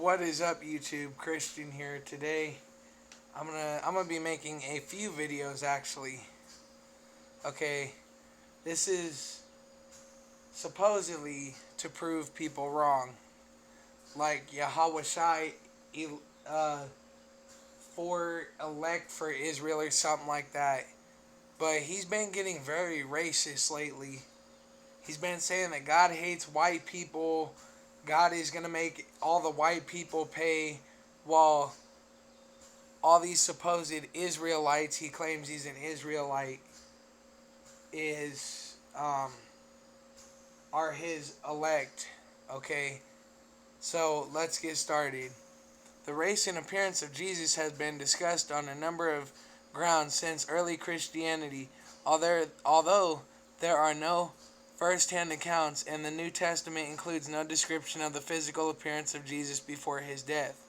What is up, YouTube? Christian here. Today I'm gonna be making a few videos actually. Okay, this is supposedly to prove people wrong, like Yahweh Shai uh, for elect for Israel or something like that. But he's been getting very racist lately. He's been saying that God hates white people. God is gonna make all the white people pay, while all these supposed Israelites, he claims he's an Israelite, is are his elect. Okay, so let's get started. The race and appearance of Jesus has been discussed on a number of grounds since early Christianity, although there are no first-hand accounts, and the New Testament includes no description of the physical appearance of Jesus before his death.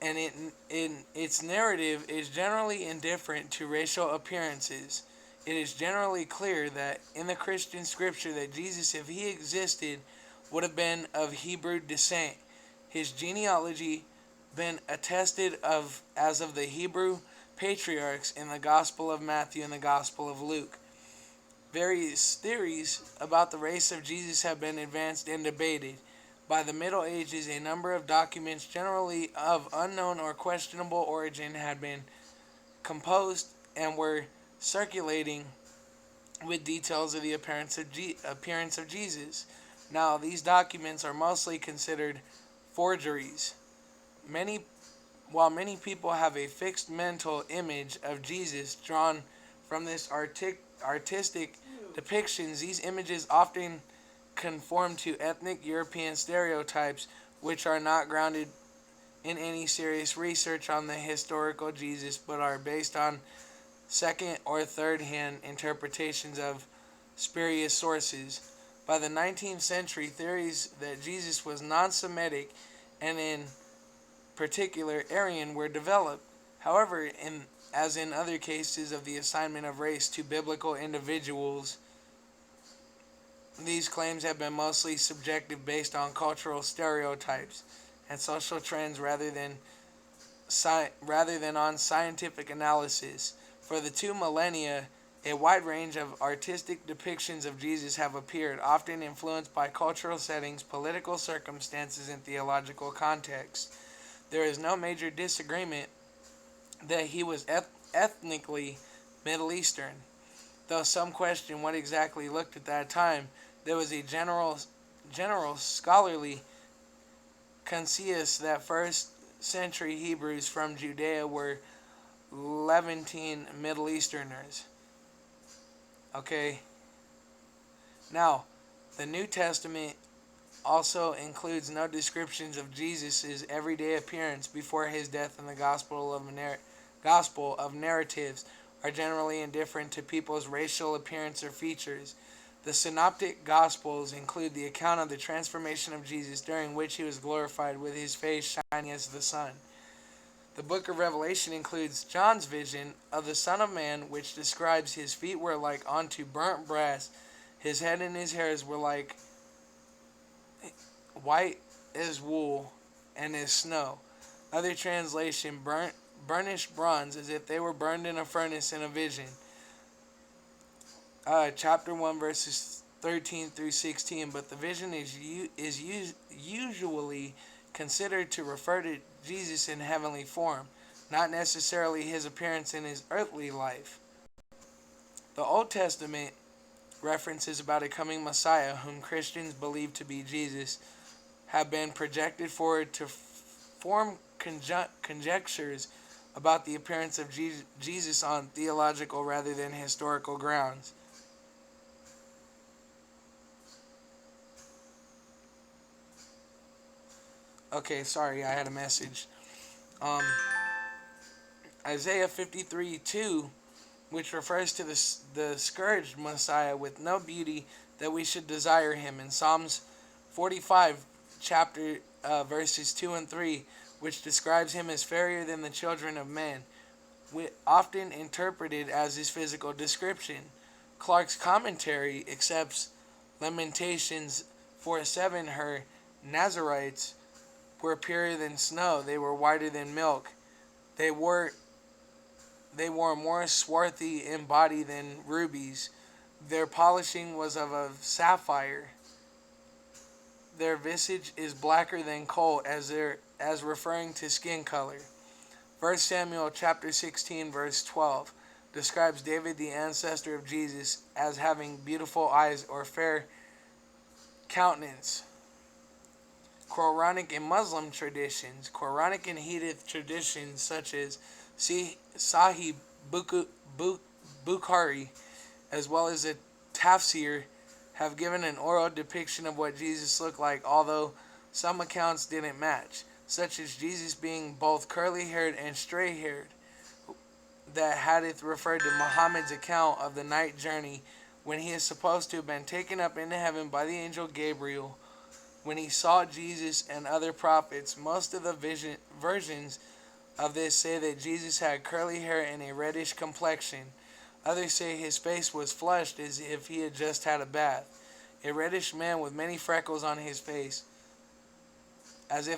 And its narrative is generally indifferent to racial appearances. It is generally clear that in the Christian scripture that Jesus, if he existed, would have been of Hebrew descent. His genealogy been attested of as of the Hebrew patriarchs in the Gospel of Matthew and the Gospel of Luke. Various theories about the race of Jesus have been advanced and debated. By the Middle Ages, a number of documents, generally of unknown or questionable origin, had been composed and were circulating with details of the appearance of Jesus. Now, these documents are mostly considered forgeries. Many, while many people have a fixed mental image of Jesus drawn from this artistic depictions, these images often conform to ethnic European stereotypes which are not grounded in any serious research on the historical Jesus, but are based on second or third hand interpretations of spurious sources. By the 19th century, theories that Jesus was non Semitic and in particular Aryan were developed. However, as in other cases of the assignment of race to biblical individuals, these claims have been mostly subjective, based on cultural stereotypes and social trends rather than on scientific analysis. For the 2 millennia, a wide range of artistic depictions of Jesus have appeared, often influenced by cultural settings, political circumstances, and theological context. There is no major disagreement that he was ethnically Middle Eastern, though some question what exactly looked at that time. There was a general scholarly consensus that first century Hebrews from Judea were Levantine Middle Easterners. Okay. Now, the New Testament also includes no descriptions of Jesus' everyday appearance before his death, and the gospel of narratives are generally indifferent to people's racial appearance or features. The synoptic gospels include the account of the transformation of Jesus, during which he was glorified with his face shining as the sun. The book of Revelation includes John's vision of the Son of Man, which describes his feet were like unto burnt brass, his head and his hairs were like white as wool and as snow. Other translation, burnished bronze, as if they were burned in a furnace in a vision. Chapter 1, verses 13 through 16. But the vision is usually considered to refer to Jesus in heavenly form, not necessarily his appearance in his earthly life. The Old Testament references about a coming Messiah, whom Christians believe to be Jesus, have been projected forward to form conjectures about the appearance of Jesus on theological rather than historical grounds. Okay, sorry, I had a message. Isaiah 53:2, which refers to the scourged Messiah with no beauty that we should desire him. In Psalms 45, verses 2 and 3, which describes him as fairer than the children of men, often interpreted as his physical description. Clark's commentary accepts Lamentations 4:7, her Nazarites were purer than snow. They were whiter than milk. They were more swarthy in body than rubies. Their polishing was of a sapphire. Their visage is blacker than coal, as referring to skin color. 1 Samuel chapter 16 verse 12 describes David, the ancestor of Jesus, as having beautiful eyes or fair countenance. Quranic and Muslim traditions. Quranic and Hadith traditions such as Sahih Bukhari, as well as the Tafsir, have given an oral depiction of what Jesus looked like, although some accounts didn't match, such as Jesus being both curly-haired and straight-haired. That hadith referred to Muhammad's account of the night journey when he is supposed to have been taken up into heaven by the angel Gabriel. When he saw Jesus and other prophets, most of the versions of this say that Jesus had curly hair and a reddish complexion. Others say his face was flushed as if he had just had a bath. A reddish man with many freckles on his face, as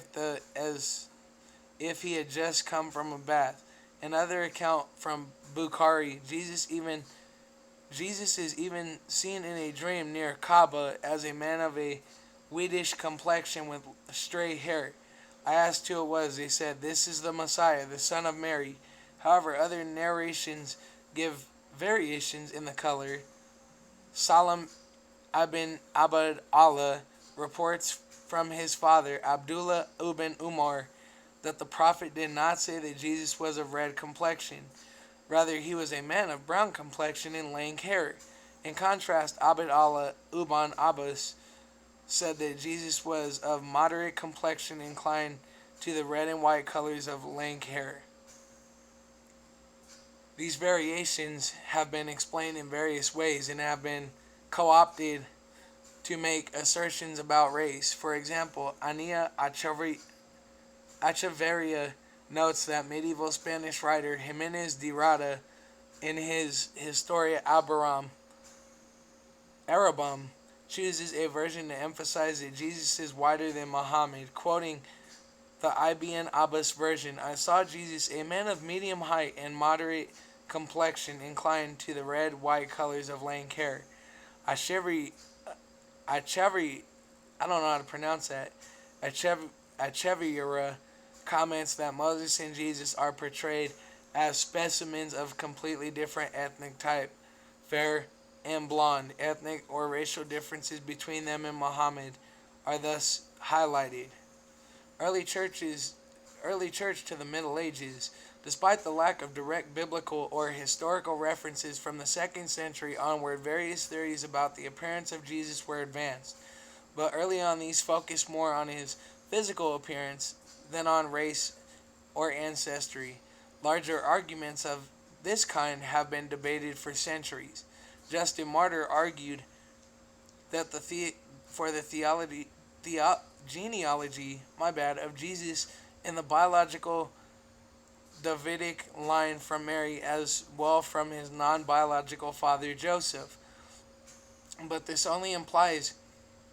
if he had just come from a bath. Another account from Bukhari, Jesus is even seen in a dream near Kaaba as a man of a whitish complexion with stray hair. I asked who it was. They said, "This is the Messiah, the son of Mary." However, other narrations give variations in the color. Salam ibn Abd Allah reports from his father, Abdullah ibn Umar, that the Prophet did not say that Jesus was of red complexion. Rather, he was a man of brown complexion and lank hair. In contrast, Abd Allah ibn Abbas said that Jesus was of moderate complexion, inclined to the red and white colors of lank hair. These variations have been explained in various ways and have been co-opted to make assertions about race. For example, Ania Echeverria notes that medieval Spanish writer Jimenez de Rada, in his Historia Arabum, chooses a version to emphasize that Jesus is whiter than Muhammad, quoting the Ibn Abbas version. I saw Jesus, a man of medium height and moderate complexion, inclined to the red-white colors of lank hair. Acheverry, I don't know how to pronounce that. Acheverria comments that Moses and Jesus are portrayed as specimens of completely different ethnic type, fair and blonde. Ethnic or racial differences between them and Muhammad are thus highlighted. Early church to the Middle Ages. Despite the lack of direct biblical or historical references from the 2nd century onward, various theories about the appearance of Jesus were advanced. But early on, these focused more on his physical appearance than on race or ancestry. Larger arguments of this kind have been debated for centuries. Justin Martyr argued that the genealogy of Jesus in the biological Davidic line from Mary, as well from his non-biological father Joseph. But this only implies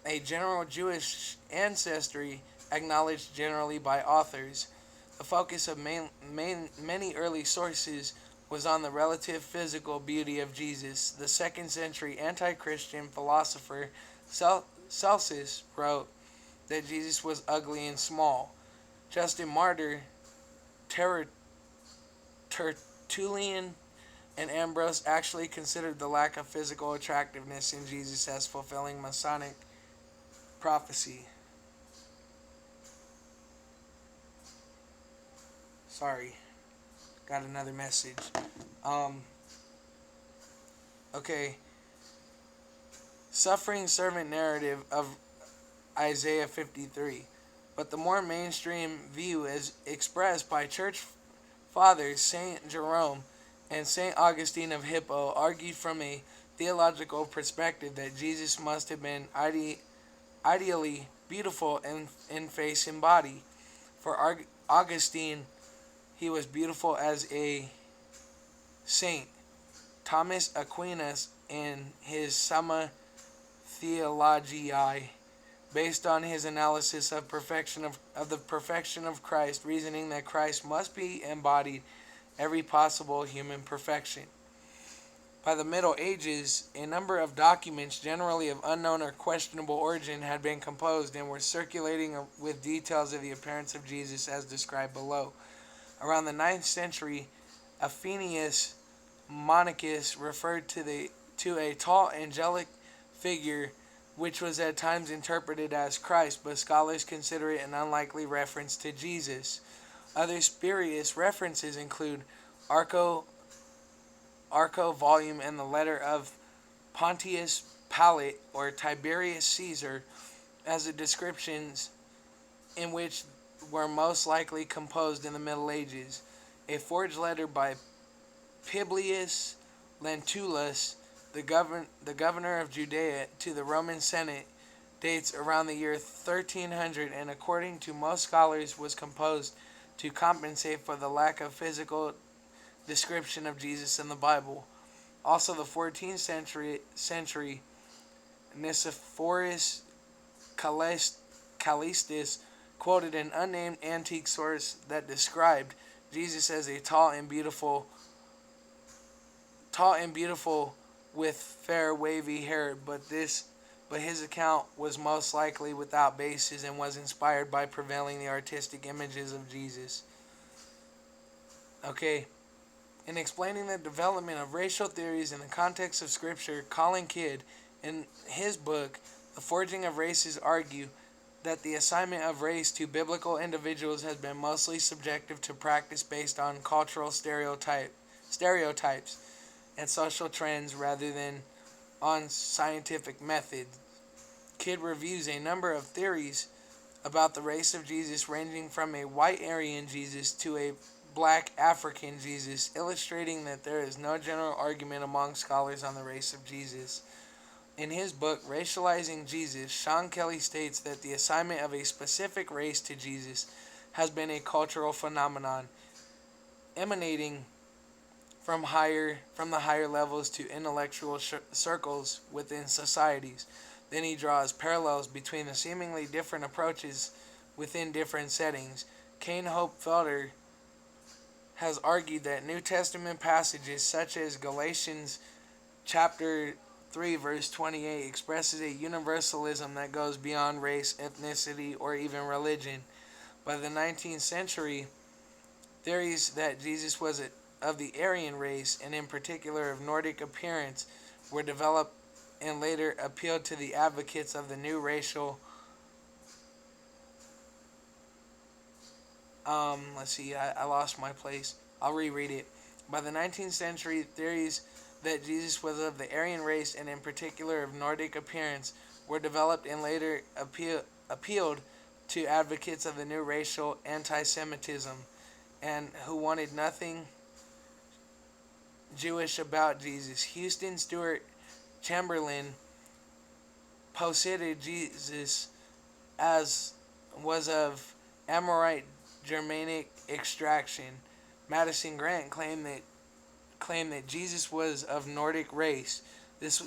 a general Jewish ancestry acknowledged generally by authors. The focus of many early sources was on the relative physical beauty of Jesus. The 2nd century anti-Christian philosopher Celsus wrote that Jesus was ugly and small. Justin Martyr, Tertullian, and Ambrose actually considered the lack of physical attractiveness in Jesus as fulfilling Messianic prophecy. Sorry, got another message. Okay. Suffering servant narrative of Isaiah 53. But the more mainstream view, as expressed by church fathers St. Jerome and St. Augustine of Hippo, argued from a theological perspective that Jesus must have been ideally beautiful in face and body. For Augustine, he was beautiful as a saint. Thomas Aquinas, in his Summa Theologiae, based on his analysis of the perfection of Christ, reasoning that Christ must be embodied every possible human perfection. By the Middle Ages, a number of documents, generally of unknown or questionable origin, had been composed and were circulating with details of the appearance of Jesus as described below. Around the 9th century, Aphanius Monachus referred to a tall angelic figure which was at times interpreted as Christ, but scholars consider it an unlikely reference to Jesus. Other spurious references include Arco volume and the letter of Pontius Pilate or Tiberius Caesar as the descriptions in which were most likely composed in the Middle Ages. A forged letter by Publius Lentulus, the governor of Judea, to the Roman Senate dates around the year 1300 and according to most scholars was composed to compensate for the lack of physical description of Jesus in the Bible. Also, the 14th century Nicephorus Callistus quoted an unnamed antique source that described Jesus as a tall and beautiful with fair wavy hair, but his account was most likely without basis and was inspired by prevailing the artistic images of Jesus. Okay. In explaining the development of racial theories in the context of Scripture, Colin Kidd, in his book, The Forging of Races, argue that the assignment of race to biblical individuals has been mostly subjective to practice based on cultural stereotypes and social trends rather than on scientific methods. Kidd reviews a number of theories about the race of Jesus, ranging from a white Aryan Jesus to a Black African Jesus, illustrating that there is no general argument among scholars on the race of Jesus. In his book, Racializing Jesus, Sean Kelly states that the assignment of a specific race to Jesus has been a cultural phenomenon, emanating from the higher levels to intellectual circles within societies. Then he draws parallels between the seemingly different approaches within different settings. Kane Hope Felder has argued that New Testament passages such as Galatians chapter 3 verse 28 expresses a universalism that goes beyond race, ethnicity, or even religion. By the 19th century, theories that Jesus was of the Aryan race, and in particular of Nordic appearance, were developed and later appealed to the advocates of the new racial I lost my place. I'll reread it. By the 19th century, theories that Jesus was of the Aryan race and in particular of Nordic appearance were developed and later appealed to advocates of the new racial anti-Semitism and who wanted nothing Jewish about Jesus. Houston Stewart Chamberlain posited Jesus as was of Amorite Germanic extraction. Madison Grant claimed that Jesus was of Nordic race. This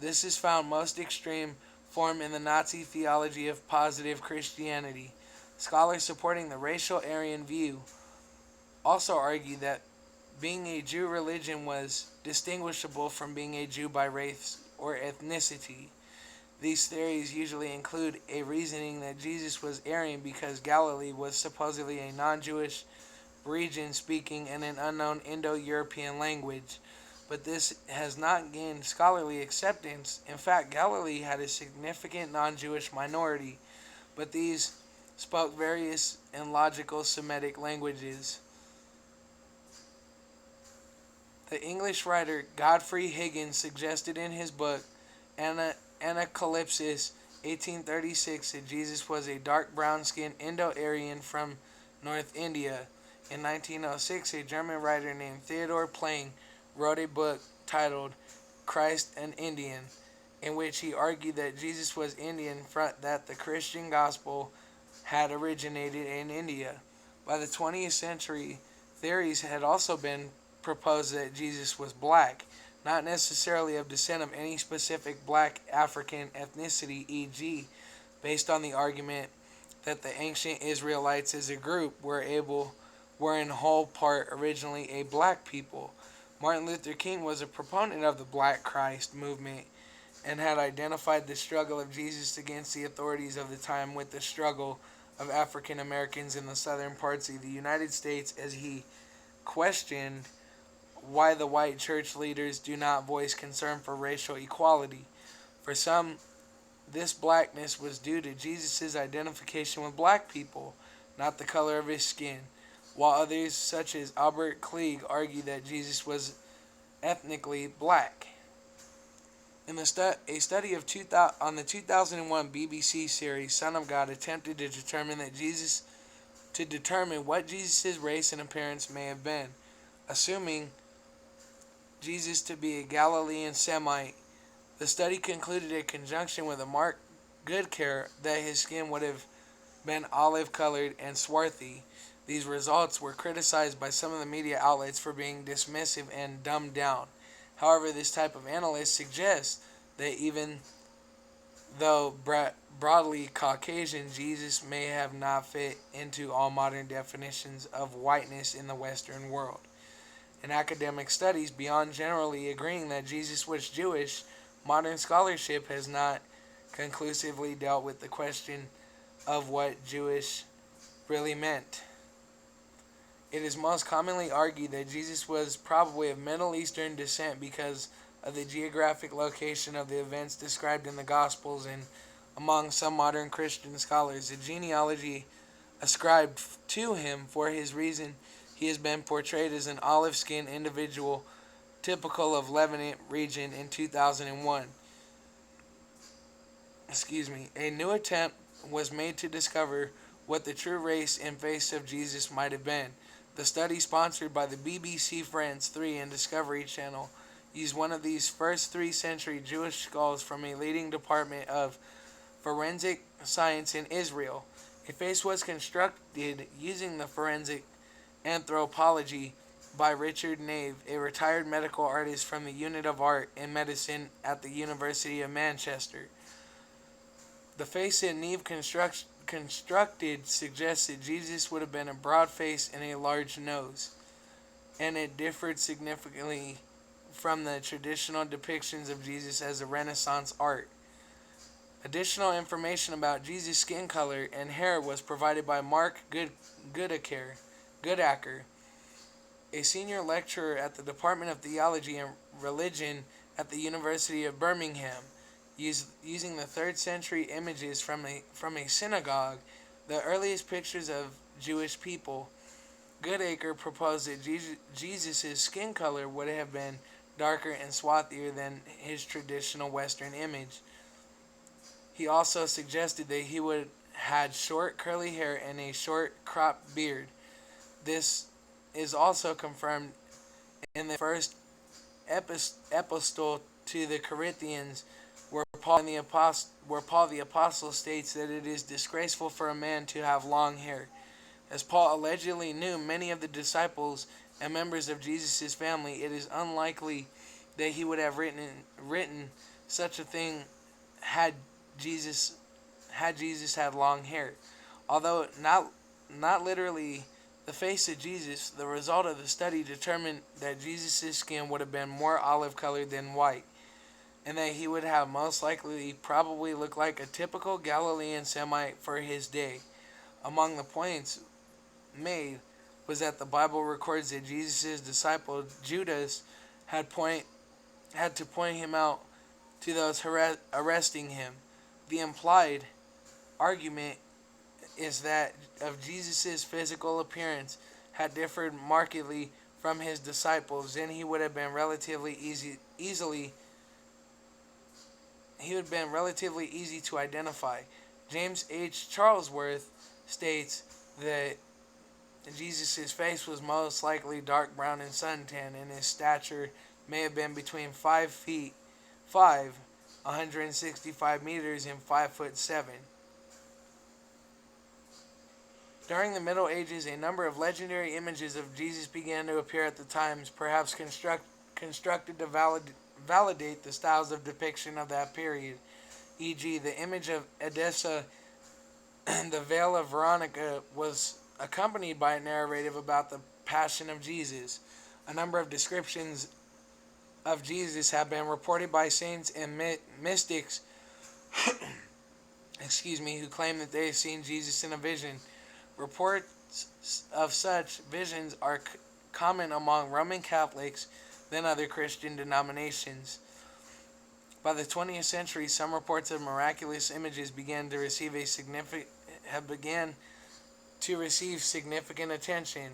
is found most extreme form in the Nazi theology of positive Christianity. Scholars supporting the racial Aryan view also argue that being a Jew religion was distinguishable from being a Jew by race or ethnicity. These theories usually include a reasoning that Jesus was Aryan because Galilee was supposedly a non-Jewish region speaking in an unknown Indo-European language, but this has not gained scholarly acceptance. In fact, Galilee had a significant non-Jewish minority, but these spoke various and logical Semitic languages. The English writer Godfrey Higgins suggested in his book Anacalypsis, 1836, that Jesus was a dark brown-skinned Indo-Aryan from North India. In 1906, a German writer named Theodor Planck wrote a book titled Christ an Indian, in which he argued that Jesus was Indian, that the Christian gospel had originated in India. By the 20th century, theories had also been proposed that Jesus was black, not necessarily of descent of any specific black African ethnicity, e.g., based on the argument that the ancient Israelites as a group were in whole part originally a black people. Martin Luther King was a proponent of the Black Christ movement and had identified the struggle of Jesus against the authorities of the time with the struggle of African Americans in the southern parts of the United States, as he questioned why the white church leaders do not voice concern for racial equality. For some, this blackness was due to Jesus' identification with black people, not the color of his skin, while others, such as Albert Klieg, argue that Jesus was ethnically black. In a study of on the 2001 BBC series Son of God attempted to determine what Jesus' race and appearance may have been, assuming Jesus to be a Galilean Semite. The study concluded in conjunction with a Mark Goodcare that his skin would have been olive-colored and swarthy. These results were criticized by some of the media outlets for being dismissive and dumbed down. However, this type of analyst suggests that even though broadly Caucasian, Jesus may have not fit into all modern definitions of whiteness in the Western world. In academic studies, beyond generally agreeing that Jesus was Jewish, modern scholarship has not conclusively dealt with the question of what Jewish really meant. It is most commonly argued that Jesus was probably of Middle Eastern descent because of the geographic location of the events described in the Gospels, and among some modern Christian scholars, the genealogy ascribed to him for his reason he has been portrayed as an olive-skinned individual typical of Levant region in 2001. A new attempt was made to discover what the true race and face of Jesus might have been. The study, sponsored by the BBC France 3 and Discovery Channel, used one of these first 3rd-century Jewish skulls from a leading department of forensic science in Israel. A face was constructed using the forensic anthropology by Richard Nave, a retired medical artist from the Unit of Art and Medicine at the University of Manchester. The face that Neve constructed suggests that Jesus would have been a broad face and a large nose, and it differed significantly from the traditional depictions of Jesus as a Renaissance art. Additional information about Jesus' skin color and hair was provided by Mark Goodacre, a senior lecturer at the Department of Theology and Religion at the University of Birmingham. Using the 3rd century images from a synagogue, the earliest pictures of Jewish people, Goodacre proposed that Jesus' skin color would have been darker and swarthier than his traditional Western image. He also suggested that he would had short curly hair and a short cropped beard. This is also confirmed in the first epistle to the Corinthians, where Paul the Apostle states that it is disgraceful for a man to have long hair. As Paul allegedly knew many of the disciples and members of Jesus' family, it is unlikely that he would have written such a thing had Jesus had long hair. Although not literally the face of Jesus, the result of the study determined that Jesus' skin would have been more olive-colored than white, and that he would have most likely probably looked like a typical Galilean Semite for his day. Among the points made was that the Bible records that Jesus' disciple Judas had to point him out to those arresting him. The implied argument is that if Jesus' physical appearance had differed markedly from his disciples, then he would have been relatively easy to identify. James H. Charlesworth states that Jesus' face was most likely dark brown and suntan, and his stature may have been between 5 feet 5, 165 meters, and 5'7". During the Middle Ages, a number of legendary images of Jesus began to appear at the times, perhaps constructed to validate the styles of depiction of that period. E.g., the image of Edessa, the veil of Veronica, was accompanied by a narrative about the passion of Jesus. A number of descriptions of Jesus have been reported by saints and mystics, who claim that they have seen Jesus in a vision. Reports of such visions are common among Roman Catholics than other Christian denominations. By the 20th century, some reports of miraculous images began to receive significant attention,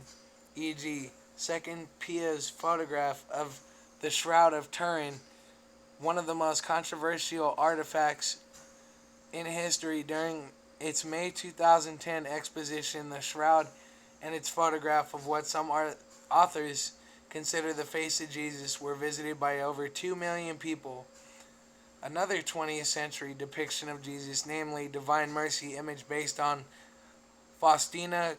e.g., Second Pia's photograph of the Shroud of Turin, one of the most controversial artifacts in history. During its May 2010 exposition, the shroud and its photograph of what some authors consider the face of Jesus were visited by over 2 million people. Another 20th century depiction of Jesus, namely Divine Mercy image based on Faustina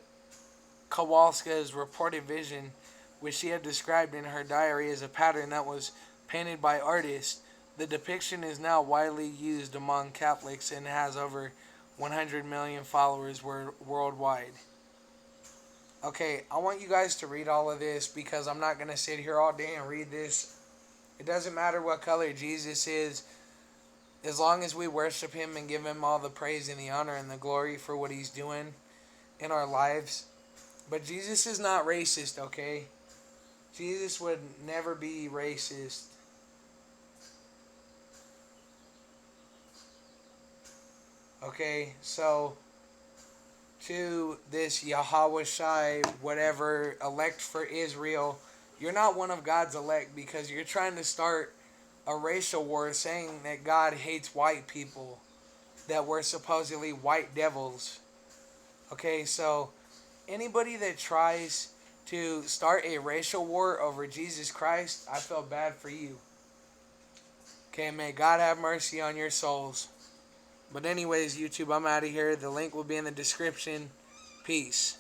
Kowalska's reported vision, which she had described in her diary as a pattern that was painted by artists. The depiction is now widely used among Catholics and has over 100 million followers worldwide. Okay, I want you guys to read all of this because I'm not going to sit here all day and read this. It doesn't matter what color Jesus is, as long as we worship him and give him all the praise and the honor and the glory for what he's doing in our lives. But Jesus is not racist, okay? Jesus would never be racist. Okay, so to this Yahweh Shai, whatever, elect for Israel, you're not one of God's elect because you're trying to start a racial war saying that God hates white people, that we're supposedly white devils. Okay, so anybody that tries to start a racial war over Jesus Christ, I feel bad for you. Okay, may God have mercy on your souls. But anyways, YouTube, I'm out of here. The link will be in the description. Peace.